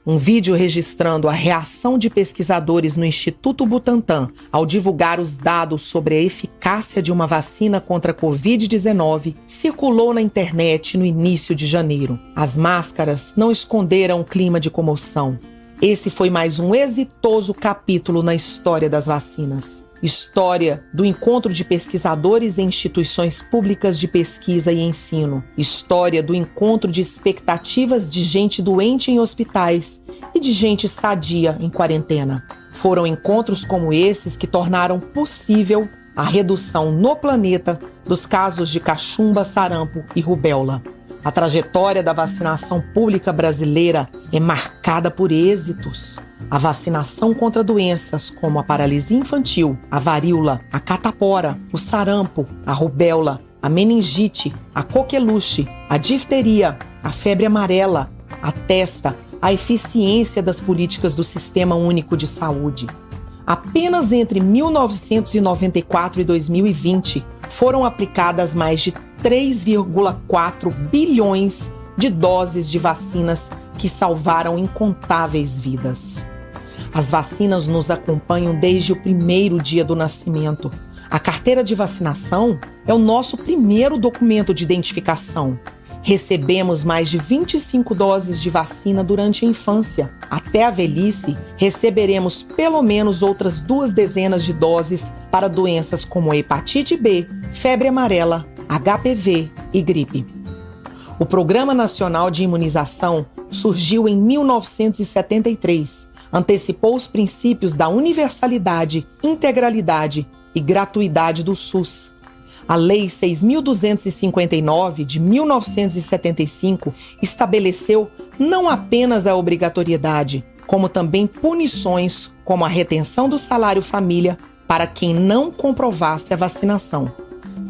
Um vídeo registrando a reação de pesquisadores no Instituto Butantan ao divulgar os dados sobre a eficácia de uma vacina contra a Covid-19 circulou na internet no início de janeiro. As máscaras não esconderam o clima de comoção. Esse foi mais um exitoso capítulo na história das vacinas. História do encontro de pesquisadores em instituições públicas de pesquisa e ensino. História do encontro de expectativas de gente doente em hospitais e de gente sadia em quarentena. Foram encontros como esses que tornaram possível a redução no planeta dos casos de cachumba, sarampo e rubéola. A trajetória da vacinação pública brasileira é marcada por êxitos. A vacinação contra doenças como a paralisia infantil, a varíola, a catapora, o sarampo, a rubéola, a meningite, a coqueluche, a difteria, a febre amarela, atesta a eficiência das políticas do Sistema Único de Saúde. Apenas entre 1994 e 2020 foram aplicadas mais de 3,4 bilhões de doses de vacinas que salvaram incontáveis vidas. As vacinas nos acompanham desde o primeiro dia do nascimento. A carteira de vacinação é o nosso primeiro documento de identificação. Recebemos mais de 25 doses de vacina durante a infância. Até a velhice, receberemos pelo menos outras 2 dezenas de doses para doenças como hepatite B, febre amarela, HPV e gripe. O Programa Nacional de Imunização surgiu em 1973. Antecipou os princípios da universalidade, integralidade e gratuidade do SUS. A Lei 6.259, de 1975, estabeleceu não apenas a obrigatoriedade, como também punições, como a retenção do salário família para quem não comprovasse a vacinação.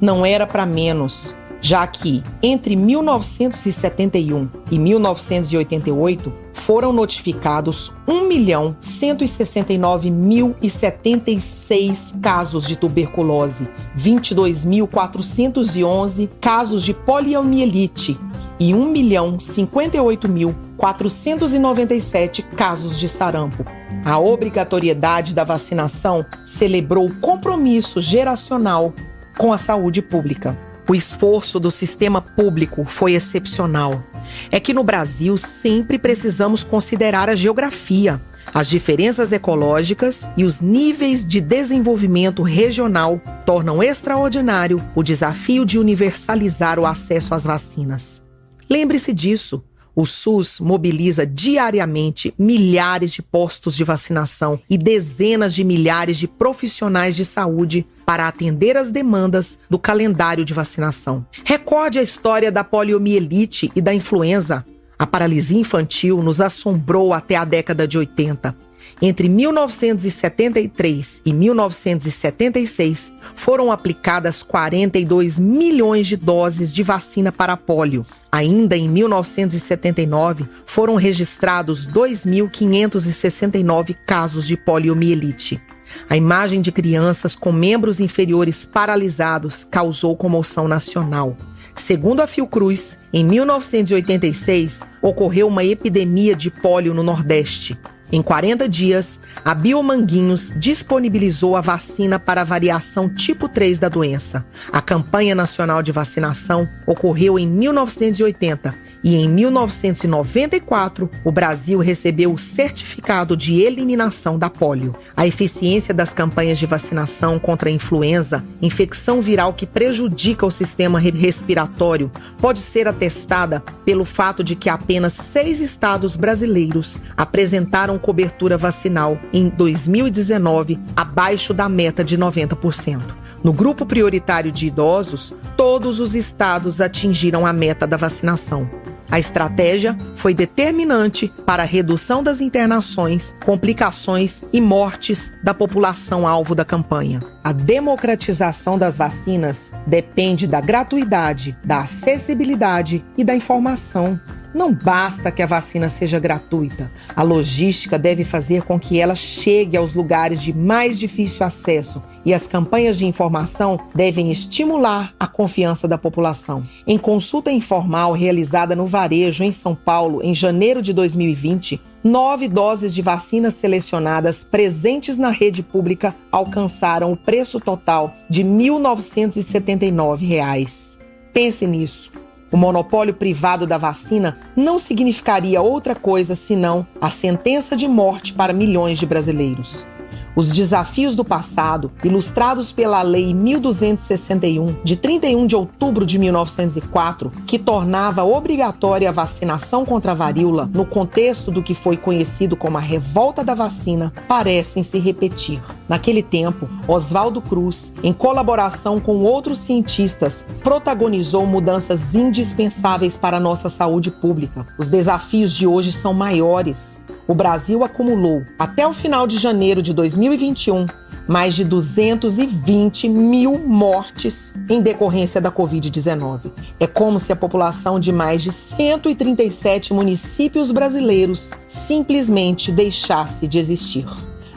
Não era para menos, já que entre 1971 e 1988 foram notificados 1.169.076 casos de tuberculose, 22.411 casos de poliomielite e 1.058.497 casos de sarampo. A obrigatoriedade da vacinação celebrou o compromisso geracional com a saúde pública. O esforço do sistema público foi excepcional. É que no Brasil sempre precisamos considerar a geografia, as diferenças ecológicas e os níveis de desenvolvimento regional tornam extraordinário o desafio de universalizar o acesso às vacinas. Lembre-se disso. O SUS mobiliza diariamente milhares de postos de vacinação e dezenas de milhares de profissionais de saúde para atender às demandas do calendário de vacinação. Recorde a história da poliomielite e da influenza. A paralisia infantil nos assombrou até a década de 80. Entre 1973 e 1976, foram aplicadas 42 milhões de doses de vacina para pólio. Ainda em 1979, foram registrados 2.569 casos de poliomielite. A imagem de crianças com membros inferiores paralisados causou comoção nacional. Segundo a Fiocruz, em 1986, ocorreu uma epidemia de pólio no Nordeste. Em 40 dias, a Biomanguinhos disponibilizou a vacina para a variação tipo 3 da doença. A campanha nacional de vacinação ocorreu em 1980 e em 1994 o Brasil recebeu o certificado de eliminação da pólio. A eficiência das campanhas de vacinação contra a influenza, infecção viral que prejudica o sistema respiratório, pode ser atestada pelo fato de que apenas 6 estados brasileiros apresentaram cobertura vacinal em 2019 abaixo da meta de 90%. No grupo prioritário de idosos, todos os estados atingiram a meta da vacinação. A estratégia foi determinante para a redução das internações, complicações e mortes da população-alvo da campanha. A democratização das vacinas depende da gratuidade, da acessibilidade e da informação. Não basta que a vacina seja gratuita. A logística deve fazer com que ela chegue aos lugares de mais difícil acesso e as campanhas de informação devem estimular a confiança da população. Em consulta informal realizada no Varejo, em São Paulo, em janeiro de 2020, 9 doses de vacinas selecionadas presentes na rede pública alcançaram o preço total de R$ 1.979. Pense nisso. O monopólio privado da vacina não significaria outra coisa senão a sentença de morte para milhões de brasileiros. Os desafios do passado, ilustrados pela Lei 1261, de 31 de outubro de 1904, que tornava obrigatória a vacinação contra a varíola no contexto do que foi conhecido como a Revolta da Vacina, parecem se repetir. Naquele tempo, Oswaldo Cruz, em colaboração com outros cientistas, protagonizou mudanças indispensáveis para a nossa saúde pública. Os desafios de hoje são maiores. O Brasil acumulou, até o final de janeiro de 2021, mais de 220 mil mortes em decorrência da Covid-19. É como se a população de mais de 137 municípios brasileiros simplesmente deixasse de existir.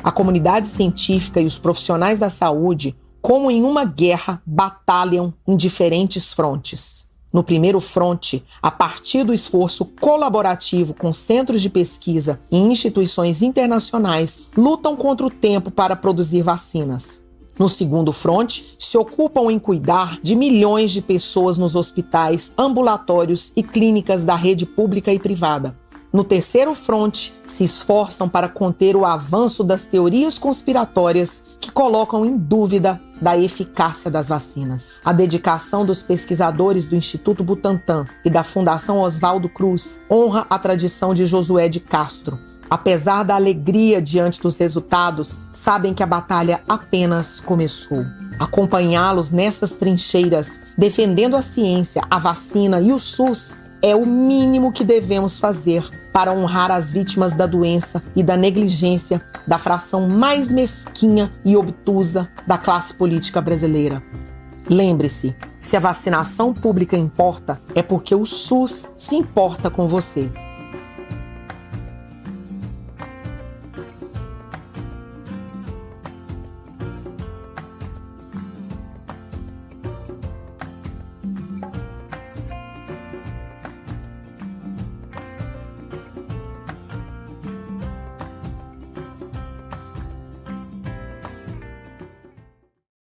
A comunidade científica e os profissionais da saúde, como em uma guerra, batalham em diferentes frontes. No primeiro fronte, a partir do esforço colaborativo com centros de pesquisa e instituições internacionais, lutam contra o tempo para produzir vacinas. No segundo fronte, se ocupam em cuidar de milhões de pessoas nos hospitais, ambulatórios e clínicas da rede pública e privada. No terceiro fronte, se esforçam para conter o avanço das teorias conspiratórias que colocam em dúvida da eficácia das vacinas. A dedicação dos pesquisadores do Instituto Butantan e da Fundação Oswaldo Cruz honra a tradição de Josué de Castro. Apesar da alegria diante dos resultados, sabem que a batalha apenas começou. Acompanhá-los nessas trincheiras, defendendo a ciência, a vacina e o SUS, é o mínimo que devemos fazer para honrar as vítimas da doença e da negligência da fração mais mesquinha e obtusa da classe política brasileira. Lembre-se, se a vacinação pública importa, é porque o SUS se importa com você.